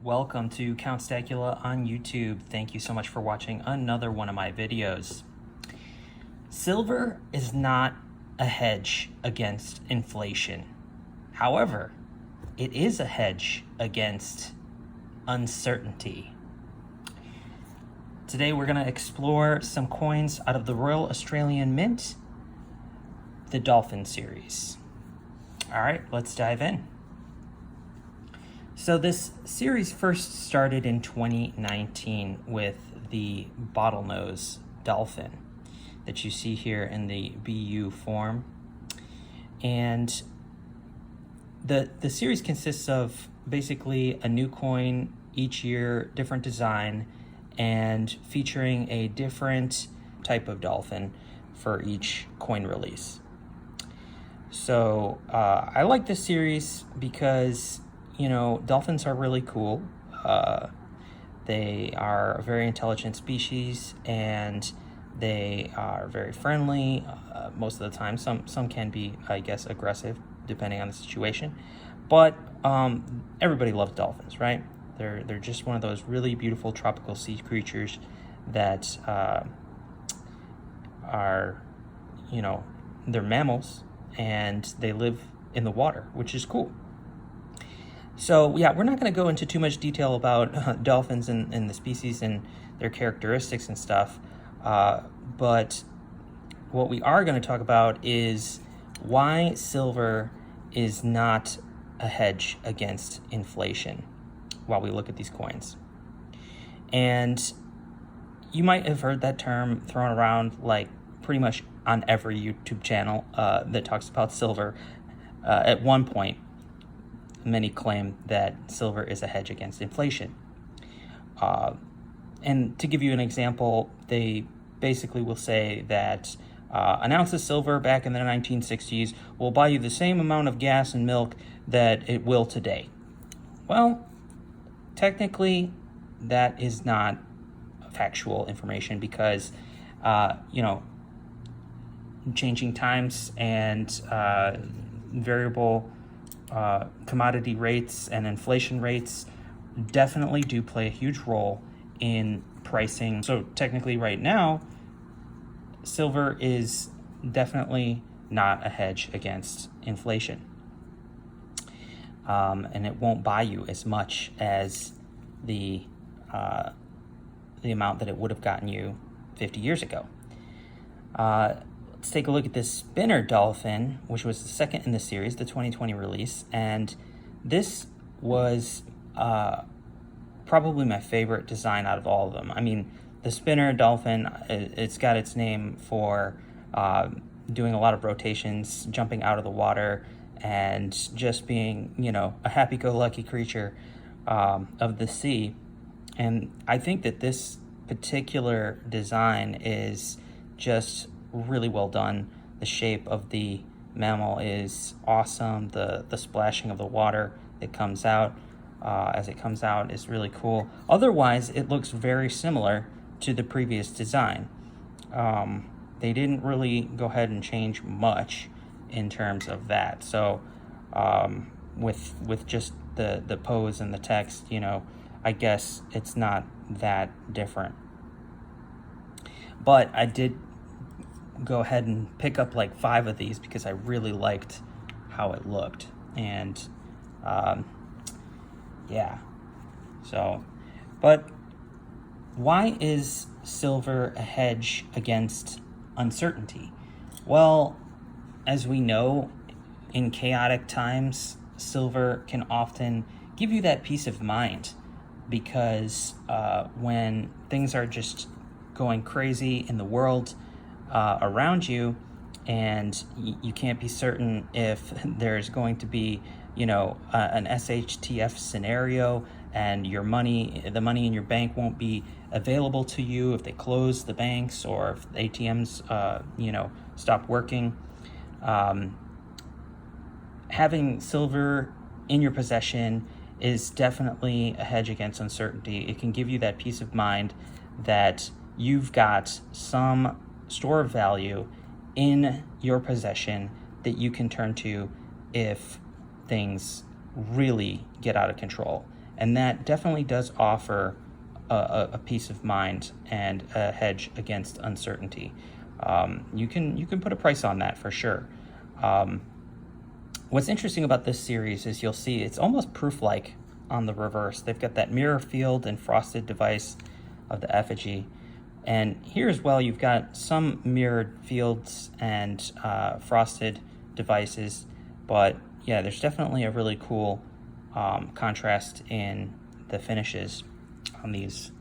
Welcome to Count Stackula on YouTube. Thank you so much for watching another one of my videos. Silver is not a hedge against inflation. However, it is a hedge against uncertainty. Today we're going to explore some coins out of the Royal Australian Mint, the Dolphin series. All right, let's dive in. So this series first started in 2019 with the bottlenose dolphin that you see here in the BU form. And the series consists of basically a new coin each year, different design, and featuring a different type of dolphin for each coin release. So I like this series because dolphins are really cool. They are a very intelligent species, and they are very friendly most of the time. Some can be, I guess, aggressive depending on the situation. But everybody loves dolphins, right? They're just one of those really beautiful tropical sea creatures that are, they're mammals, and they live in the water, which is cool. So yeah, we're not going to go into too much detail about dolphins and the species and their characteristics and stuff, but what we are going to talk about is why silver is not a hedge against inflation while we look at these coins. And you might have heard that term thrown around like pretty much on every YouTube channel that talks about silver. At one point, many claim that silver is a hedge against inflation. And to give you an example, they basically will say that an ounce of silver back in the 1960s will buy you the same amount of gas and milk that it will today. Well, technically, that is not factual information because, changing times and variable commodity rates and inflation rates definitely do play a huge role in pricing. So technically right now, silver is definitely not a hedge against inflation. And it won't buy you as much as the amount that it would have gotten you 50 years ago. Let's take a look at this spinner dolphin, which was the second in the series, the 2020 release. And this was probably my favorite design out of all of them. I mean, the spinner dolphin, it's got its name for doing a lot of rotations, jumping out of the water, and just being, a happy-go-lucky creature of the sea. And I think that this particular design is just really well done. The shape of the mammal is awesome. The splashing of the water that comes out as it comes out is really cool. Otherwise, it looks very similar to the previous design. They didn't really go ahead and change much in terms of that. So with just the pose and the text, I guess it's not that different. But I did go ahead and pick up like 5 of these because I really liked how it looked. And but why is silver a hedge against uncertainty? Well, as we know, in chaotic times, silver can often give you that peace of mind because when things are just going crazy in the world around you, and you can't be certain if there's going to be, an SHTF scenario, and the money in your bank won't be available to you if they close the banks or if the ATMs, stop working. Having silver in your possession is definitely a hedge against uncertainty. It can give you that peace of mind that you've got some store of value in your possession that you can turn to if things really get out of control. and that definitely does offer a peace of mind and a hedge against uncertainty. You can put a price on that for sure. What's interesting about this series is you'll see it's almost proof-like on the reverse. They've got that mirror field and frosted device of the effigy. And here as well, you've got some mirrored fields and frosted devices. But yeah, there's definitely a really cool contrast in the finishes on these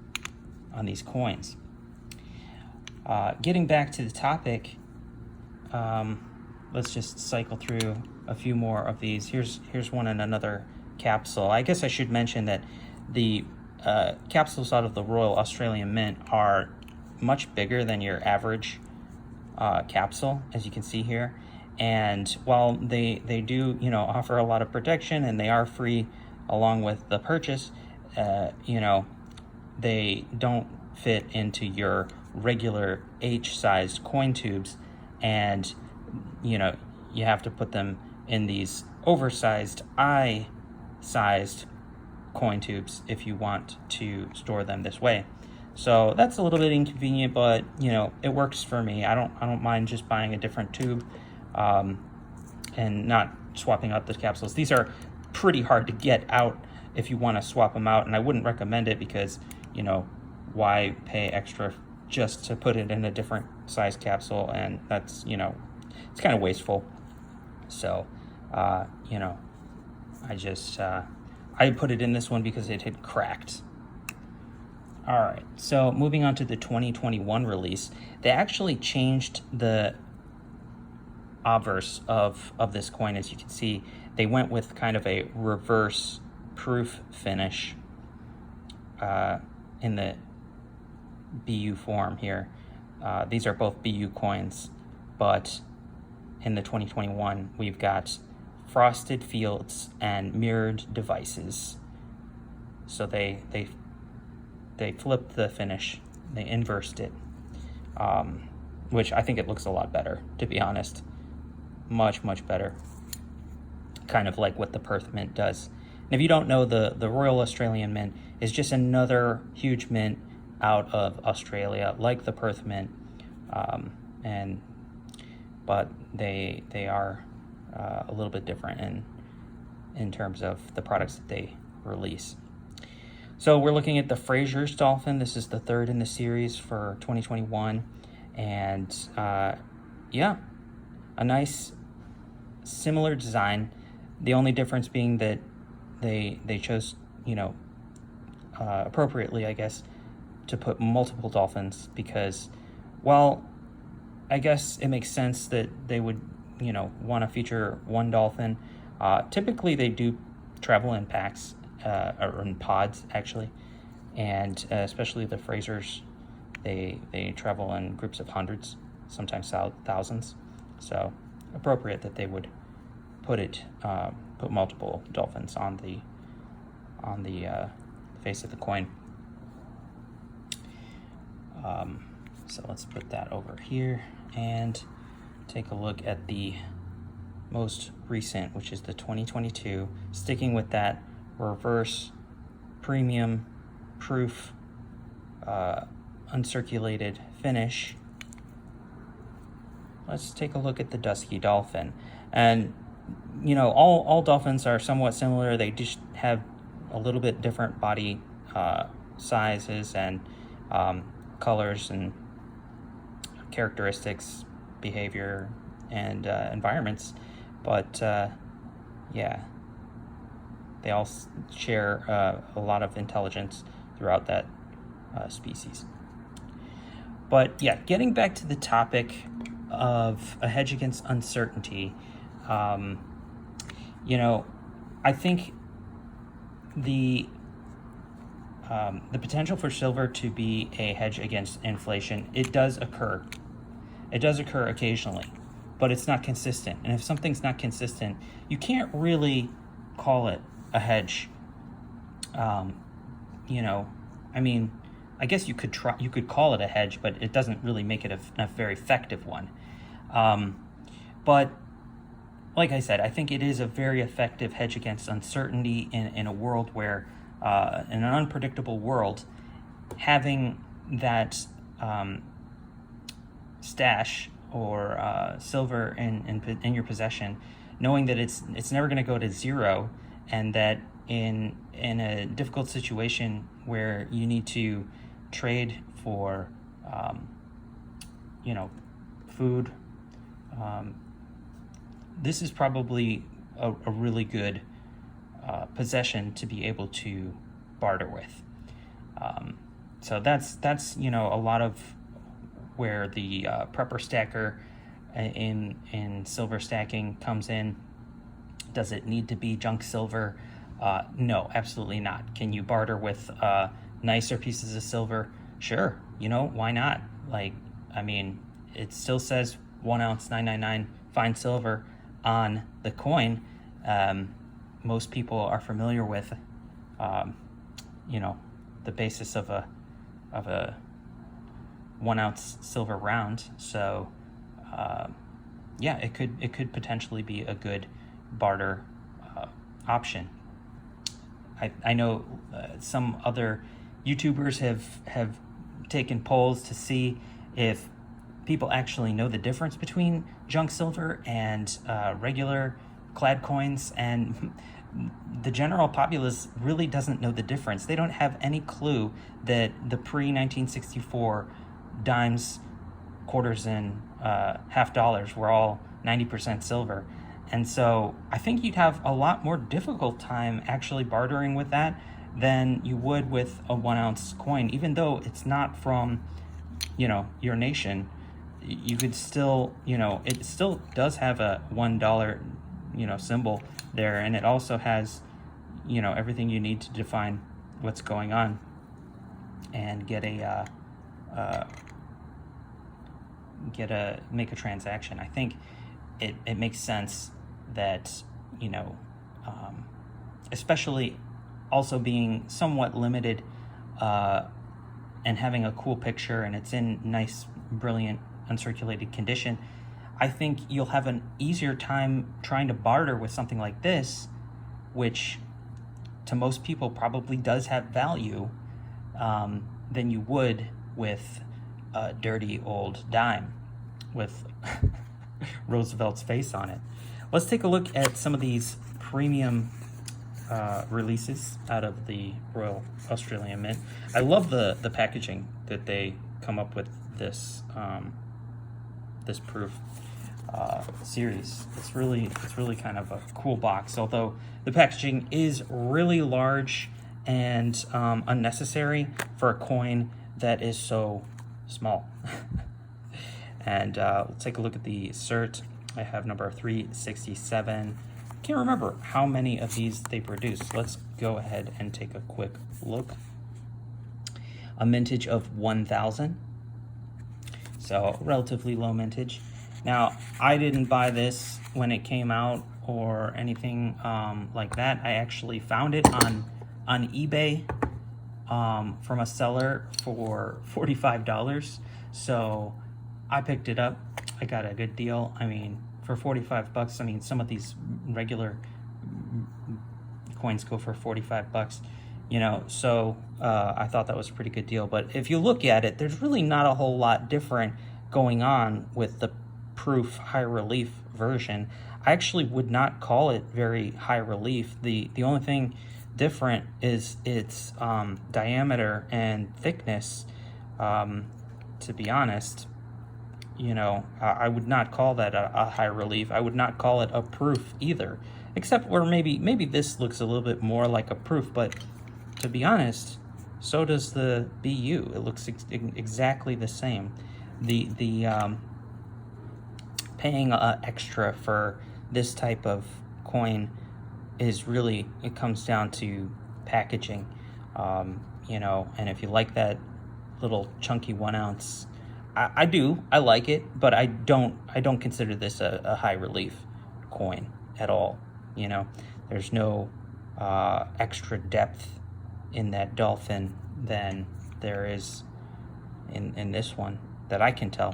coins. Getting back to the topic, let's just cycle through a few more of these. Here's one in another capsule. I guess I should mention that the capsules out of the Royal Australian Mint are much bigger than your average capsule, as you can see here. And while they do, offer a lot of protection, and they are free along with the purchase, they don't fit into your regular H-sized coin tubes, and you have to put them in these oversized I-sized coin tubes if you want to store them this way. So that's a little bit inconvenient, but it works for me. I don't mind just buying a different tube and not swapping out the capsules. These are pretty hard to get out if you want to swap them out, and I wouldn't recommend it because why pay extra just to put it in a different size capsule, and that's it's kind of wasteful. So I put it in this one because it had cracked. All right, so moving on to the 2021 release, they actually changed the obverse of this coin. As you can see, they went with kind of a reverse proof finish in the BU form here. These are both BU coins, but in the 2021, we've got frosted fields and mirrored devices. So they flipped the finish, they inversed it, which I think it looks a lot better, to be honest. Much better. Kind of like what the Perth Mint does. And if you don't know, the Royal Australian Mint is just another huge mint out of Australia, like the Perth Mint, but they are a little bit different in terms of the products that they release. So we're looking at the Fraser's Dolphin. This is the third in the series for 2021, and yeah, a nice similar design. The only difference being that they chose, appropriately, I guess, to put multiple dolphins, because while I guess it makes sense that they would, want to feature one dolphin, typically they do travel in packs, or in pods, actually, and especially the Frasers, they travel in groups of hundreds, sometimes thousands. So appropriate that they would put multiple dolphins on the face of the coin. So let's put that over here and take a look at the most recent, which is the 2022, sticking with that reverse premium proof uncirculated finish. Let's take a look at the Dusky Dolphin. And all dolphins are somewhat similar. They just have a little bit different body sizes and colors and characteristics, behavior, and environments. But yeah, they all share a lot of intelligence throughout that species. But yeah, getting back to the topic of a hedge against uncertainty, I think the potential for silver to be a hedge against inflation, it does occur. It does occur occasionally, but it's not consistent. And if something's not consistent, you can't really call it a hedge. I guess you could call it a hedge, but it doesn't really make it a very effective one. But like I said, I think it is a very effective hedge against uncertainty in a world where in an unpredictable world, having that stash or silver in your possession, knowing that it's never going to go to zero, and that in a difficult situation where you need to trade for food, this is probably a really good possession to be able to barter with. So that's a lot of where the prepper stacker in silver stacking comes in. Does it need to be junk silver? No, absolutely not. Can you barter with nicer pieces of silver? Sure, why not? It still says 1 ounce 999 fine silver on the coin. Most people are familiar with the basis of a 1 ounce silver round. So it could potentially be a good barter option. I know some other YouTubers have taken polls to see if people actually know the difference between junk silver and regular clad coins, and the general populace really doesn't know the difference. They don't have any clue that the pre-1964 dimes, quarters, and half dollars were all 90% silver. And so I think you'd have a lot more difficult time actually bartering with that than you would with a 1 ounce coin. Even though it's not from, your nation, you could still, it still does have a $1, symbol there. And it also has, everything you need to define what's going on and make a transaction. I think it makes sense that, especially also being somewhat limited and having a cool picture, and it's in nice, brilliant, uncirculated condition, I think you'll have an easier time trying to barter with something like this, which to most people probably does have value, than you would with a dirty old dime with Roosevelt's face on it. Let's take a look at some of these premium releases out of the Royal Australian Mint. I love the packaging that they come up with this this proof series. It's really kind of a cool box, although the packaging is really large and unnecessary for a coin that is so small. And let's take a look at the cert. I have number 367. Can't remember how many of these they produce. Let's go ahead and take a quick look. A mintage of 1000. So relatively low mintage. Now, I didn't buy this when it came out or anything like that. I actually found it on eBay from a seller for $45. So I picked it up. I got a good deal. For $45, some of these regular coins go for $45, so I thought that was a pretty good deal. But if you look at it, there's really not a whole lot different going on with the proof high relief version. I actually would not call it very high relief. The only thing different is its diameter and thickness. To be honest, I would not call that a high relief. I would not call it a proof either, except where maybe this looks a little bit more like a proof. But to be honest, so does the BU. It looks exactly the same. The paying extra for this type of coin is really, it comes down to packaging, and if you like that little chunky 1 ounce, I like it, but I don't consider this a high relief coin at all. There's no extra depth in that Dolphin than there is in this one that I can tell.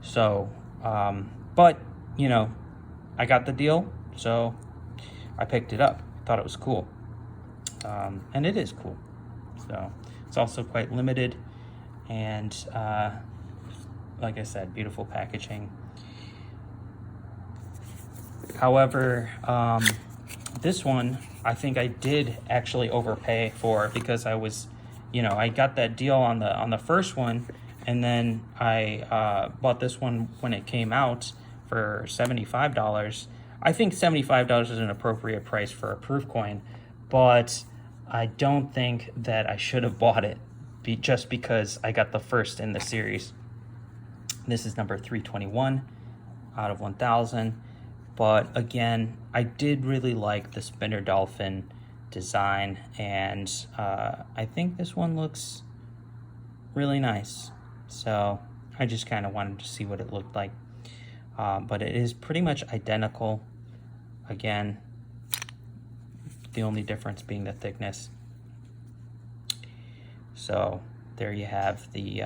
So, but I got the deal, so I picked it up. Thought it was cool. and it is cool. So it's also quite limited, and like I said, beautiful packaging. However, this one I think I did actually overpay for, because I was, I got that deal on the first one, and then I bought this one when it came out for $75. I think $75 is an appropriate price for a proof coin, but I don't think that I should have bought it just because I got the first in the series. This is number 321 out of 1,000. But again, I did really like the spinner dolphin design, and I think this one looks really nice. So I just kind of wanted to see what it looked like. But it is pretty much identical. Again, the only difference being the thickness. So there you have the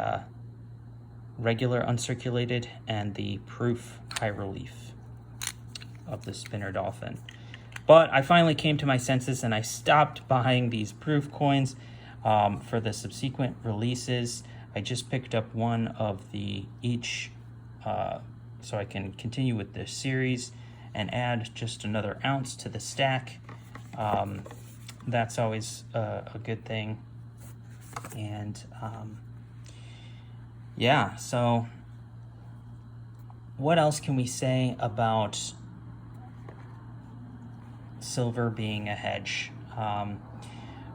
regular uncirculated and the proof high relief of the spinner dolphin. But I finally came to my senses and I stopped buying these proof coins for the subsequent releases. I just picked up one of the each so I can continue with this series and add just another ounce to the stack. That's always a good thing. And yeah, so what else can we say about silver being a hedge?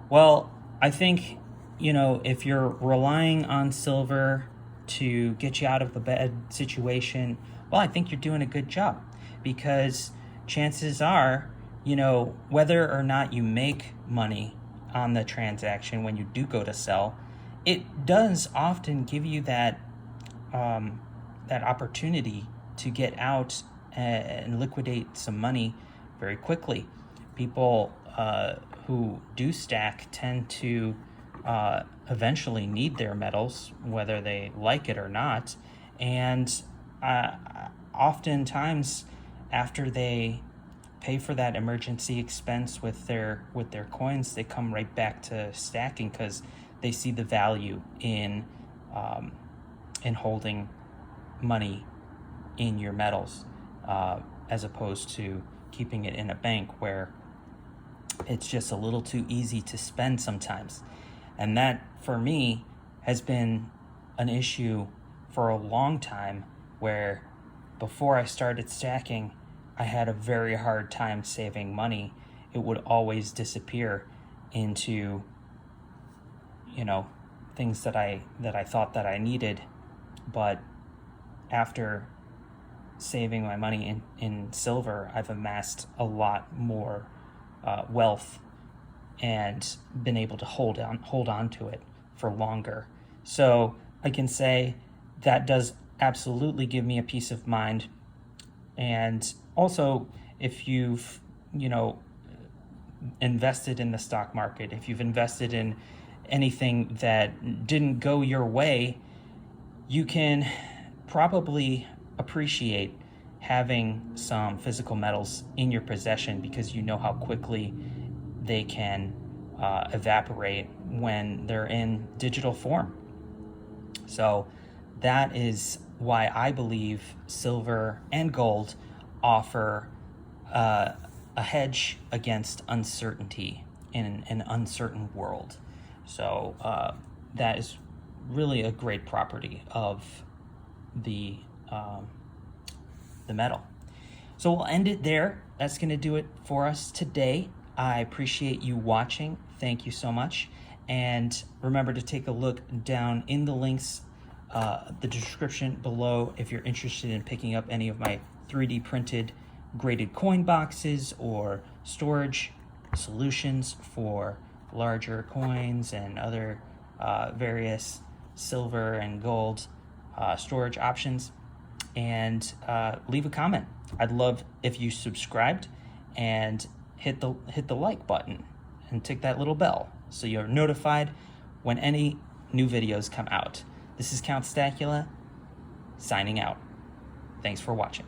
Well, I think, if you're relying on silver to get you out of a bad situation, well, I think you're doing a good job, because chances are, whether or not you make money on the transaction when you do go to sell, it does often give you that that opportunity to get out and liquidate some money very quickly. People who do stack tend to eventually need their metals, whether they like it or not, and oftentimes after they pay for that emergency expense with their coins, they come right back to stacking because they see the value in holding money in your metals, as opposed to keeping it in a bank where it's just a little too easy to spend sometimes. And that, for me, has been an issue for a long time, where before I started stacking, I had a very hard time saving money. It would always disappear into, things that I thought that I needed. But after saving my money in silver, I've amassed a lot more wealth and been able to hold on to it for longer. So I can say that does absolutely give me a peace of mind. And also, if you've invested in the stock market, if you've invested in anything that didn't go your way, you can probably appreciate having some physical metals in your possession, because you know how quickly they can evaporate when they're in digital form. So that is why I believe silver and gold offer a hedge against uncertainty in an uncertain world. So that is really a great property of the metal. So we'll end it there. That's going to do it for us today. I appreciate you watching. Thank you so much. And remember to take a look down in the links, the description below, if you're interested in picking up any of my 3D printed graded coin boxes or storage solutions for larger coins and other various silver and gold storage options. And leave a comment. I'd love if you subscribed and hit the like button and tick that little bell so you're notified when any new videos come out. This is Count Stackula signing out. Thanks for watching.